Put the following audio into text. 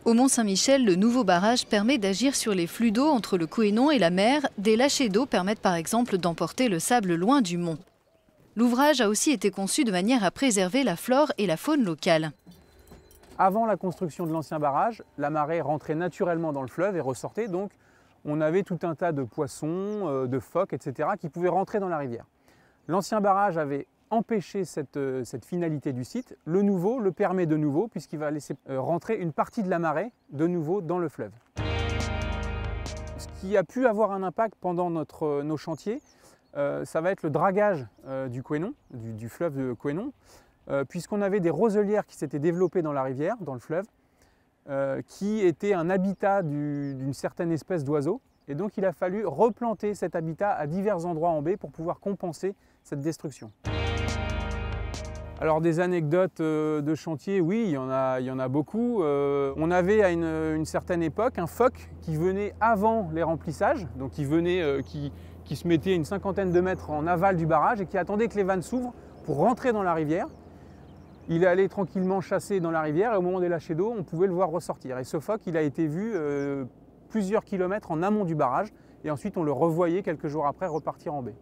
Au Mont-Saint-Michel, le nouveau barrage permet d'agir sur les flux d'eau entre le Couesnon et la mer. Des lâchers d'eau permettent par exemple d'emporter le sable loin du mont. L'ouvrage a aussi été conçu de manière à préserver la flore et la faune locale. Avant la construction de l'ancien barrage, la marée rentrait naturellement dans le fleuve et ressortait, donc on avait tout un tas de poissons, de phoques, etc. qui pouvaient rentrer dans la rivière. L'ancien barrage avait empêché cette finalité du site. Le nouveau le permet de nouveau puisqu'il va laisser rentrer une partie de la marée de nouveau dans le fleuve. Ce qui a pu avoir un impact pendant nos chantiers, ça va être le dragage du Couesnon, du fleuve de Couesnon, puisqu'on avait des roselières qui s'étaient développées dans la rivière, dans le fleuve, qui étaient un habitat d'une certaine espèce d'oiseau. Et donc il a fallu replanter cet habitat à divers endroits en baie pour pouvoir compenser cette destruction. Alors des anecdotes de chantier, oui, il y en a beaucoup. On avait à une certaine époque un phoque qui venait avant les remplissages, donc qui se mettait une cinquantaine de mètres en aval du barrage et qui attendait que les vannes s'ouvrent pour rentrer dans la rivière. Il allait tranquillement chasser dans la rivière et au moment des lâchers d'eau, on pouvait le voir ressortir. Et ce phoque, il a été vu plusieurs kilomètres en amont du barrage et ensuite on le revoyait quelques jours après repartir en baie.